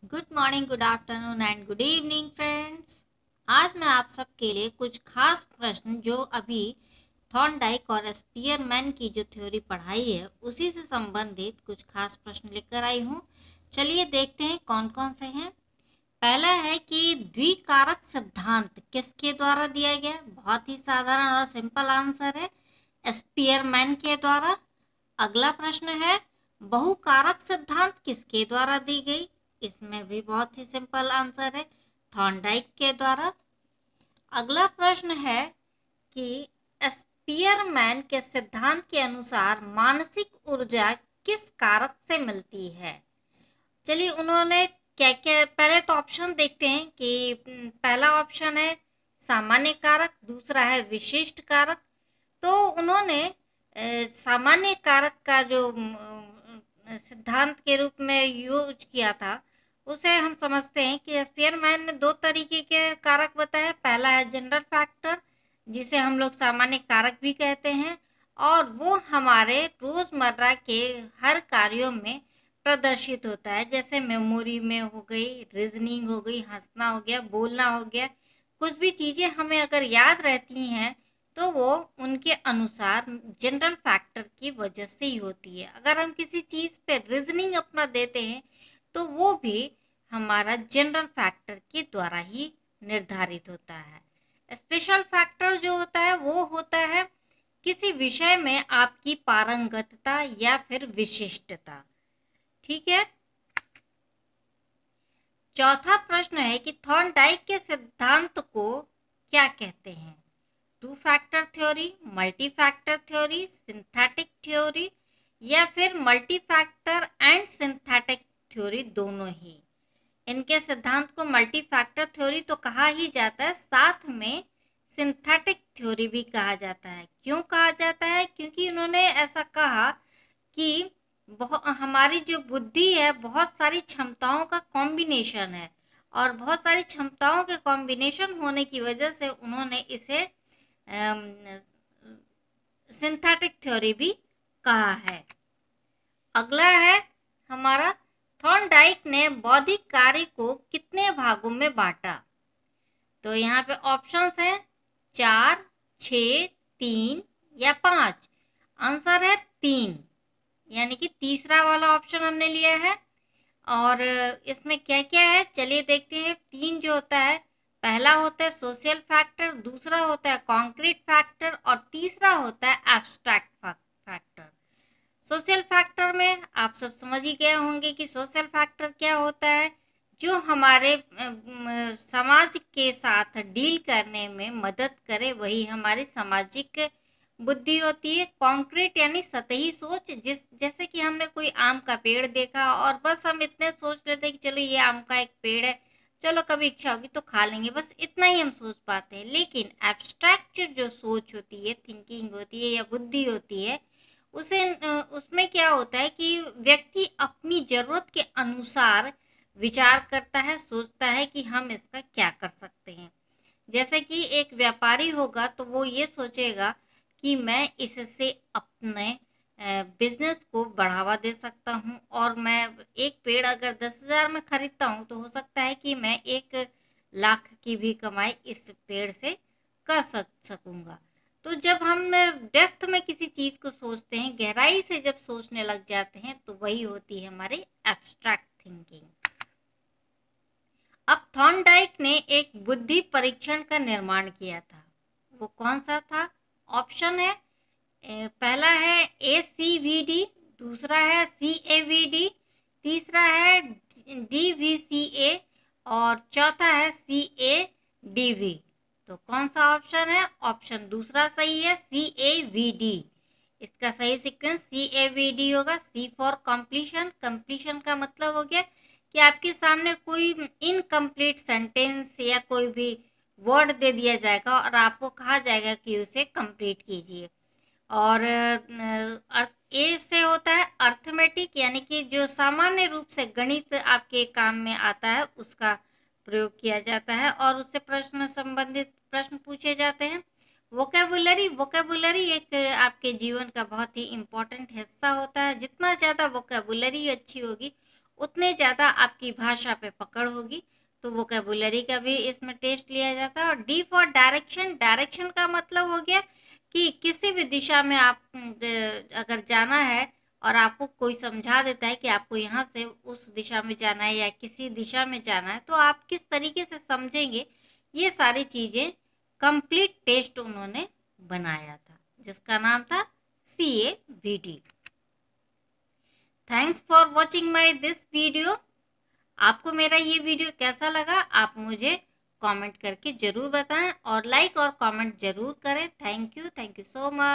Good morning, good afternoon and good evening friends. आज मैं आप सबके लिए कुछ खास प्रश्न जो अभी थॉर्नडाइक और स्पीयरमैन की जो थ्योरी पढ़ाई है उसी से संबंधित कुछ खास प्रश्न लेकर आई हूँ। चलिए देखते हैं कौन कौन से हैं। पहला है कि द्विकारक सिद्धांत किसके द्वारा दिया गया। बहुत ही साधारण और सिंपल आंसर है, स्पीयरमैन के द्वारा। अगला प्रश्न है बहुकारक सिद्धांत किसके द्वारा दी गई। इसमें भी बहुत ही सिंपल आंसर है, थॉर्नडाइक के द्वारा। अगला प्रश्न है कि स्पीयरमैन के सिद्धांत के अनुसार मानसिक ऊर्जा किस कारक से मिलती है। चलिए उन्होंने क्या क्या, पहले तो ऑप्शन देखते हैं कि पहला ऑप्शन है सामान्य कारक, दूसरा है विशिष्ट कारक। तो उन्होंने सामान्य कारक का जो सिद्धांत के रूप में यूज किया था उसे हम समझते हैं कि स्पीयरमैन ने दो तरीके के कारक बताए। पहला है जनरल फैक्टर, जिसे हम लोग सामान्य कारक भी कहते हैं, और वो हमारे रोजमर्रा के हर कार्यों में प्रदर्शित होता है, जैसे मेमोरी में हो गई, रीजनिंग हो गई, हंसना हो गया, बोलना हो गया। कुछ भी चीजें हमें अगर याद रहती हैं तो वो उनके अनुसार जनरल फैक्टर की वजह से ही होती है। अगर हम किसी चीज पे रीजनिंग अपना देते हैं तो वो भी हमारा जनरल फैक्टर के द्वारा ही निर्धारित होता है। स्पेशल फैक्टर जो होता है वो होता है किसी विषय में आपकी पारंगतता या फिर विशिष्टता। ठीक है। चौथा प्रश्न है कि थॉर्नडाइक के सिद्धांत को क्या कहते हैं। Two factor theory, multi factor theory, synthetic theory, या फिर multi factor and synthetic theory, दोनों ही। इनके सिद्धांत को मल्टी फैक्टर थ्योरी तो कहा ही जाता है, साथ में सिंथेटिक थ्योरी भी कहा जाता है। क्यों कहा जाता है? क्योंकि उन्होंने ऐसा कहा कि हमारी जो बुद्धि है बहुत सारी क्षमताओं का कॉम्बिनेशन है, और बहुत सारी क्षमताओं के कॉम्बिनेशन होने की वजह से उन्होंने इसे सिंथेटिक थ्योरी भी कहा है। अगला है हमारा, थॉर्नडाइक ने बौद्धिक कार्य को कितने भागों में बांटा। तो यहाँ पे ऑप्शंस हैं 4, 6, 3 या 5। आंसर है 3, यानी कि तीसरा वाला ऑप्शन हमने लिया है। और इसमें क्या क्या है चलिए देखते हैं। 3 जो होता है, पहला होता है सोशल फैक्टर, दूसरा होता है कॉन्क्रीट फैक्टर, और तीसरा होता है एब्स्ट्रैक्ट फैक्टर। सोशल फैक्टर में आप सब समझ ही गए होंगे कि सोशल फैक्टर क्या होता है, जो हमारे समाज के साथ डील करने में मदद करे, वही हमारी सामाजिक बुद्धि होती है। कॉन्क्रीट यानी सतही सोच, जैसे कि हमने कोई आम का पेड़ देखा और बस हम इतने सोच लेते हैं कि चलो ये आम का एक पेड़ है, चलो कभी इच्छा होगी तो खा लेंगे, बस इतना ही हम सोच पाते हैं। लेकिन एब्स्ट्रैक्ट जो सोच होती है, थिंकिंग होती है या बुद्धि होती है, उसे उसमें क्या होता है कि व्यक्ति अपनी जरूरत के अनुसार विचार करता है, सोचता है कि हम इसका क्या कर सकते हैं। जैसे कि एक व्यापारी होगा तो वो ये सोचेगा कि मैं इससे अपने बिजनेस को बढ़ावा दे सकता हूँ, और मैं एक पेड़ अगर 10,000 में खरीदता हूँ तो हो सकता है कि मैं 1 लाख की भी कमाई इस पेड़ से कर सकूंगा। तो जब हम डेप्थ में किसी चीज को सोचते हैं, गहराई से जब सोचने लग जाते हैं, तो वही होती है हमारी एब्स्ट्रैक्ट थिंकिंग। अब थॉर्नडाइक ने एक बुद्धि परीक्षण का निर्माण किया था, वो कौन सा था? ऑप्शन है, पहला है ACVD, दूसरा है CAVD, तीसरा है DVCA, और चौथा है CADV। तो कौन सा ऑप्शन है? ऑप्शन दूसरा सही है, CAVD। इसका सही सीक्वेंस CAVD होगा। C फॉर कंप्लीशन, कंप्लीशन का मतलब हो गया कि आपके सामने कोई इनकम्प्लीट सेंटेंस या कोई भी वर्ड दे दिया जाएगा और आपको कहा जाएगा कि उसे कंप्लीट कीजिए। और ए से होता है अर्थमेटिक, यानी कि जो सामान्य रूप से गणित आपके काम में आता है उसका प्रयोग किया जाता है, और उससे प्रश्न संबंधित प्रश्न पूछे जाते हैं। वोकेबुलरी, वोकेबुलरी एक आपके जीवन का बहुत ही इम्पोर्टेंट हिस्सा होता है। जितना ज़्यादा वोकेबुलरी अच्छी होगी उतने ज़्यादा आपकी भाषा पे पकड़ होगी। तो वोकेबुलरी का भी इसमें टेस्ट लिया जाता है। और डी फॉर डायरेक्शन, डायरेक्शन का मतलब हो गया कि किसी भी दिशा में आप अगर जाना है और आपको कोई समझा देता है कि आपको यहाँ से उस दिशा में जाना है या किसी दिशा में जाना है, तो आप किस तरीके से समझेंगे, ये सारी चीज़ें कंप्लीट टेस्ट उन्होंने बनाया था, जिसका नाम था CAVT। Thanks for watching my this video. आपको मेरा ये वीडियो कैसा लगा आप मुझे कमेंट करके ज़रूर बताएं और लाइक और कमेंट ज़रूर करें। Thank you so much.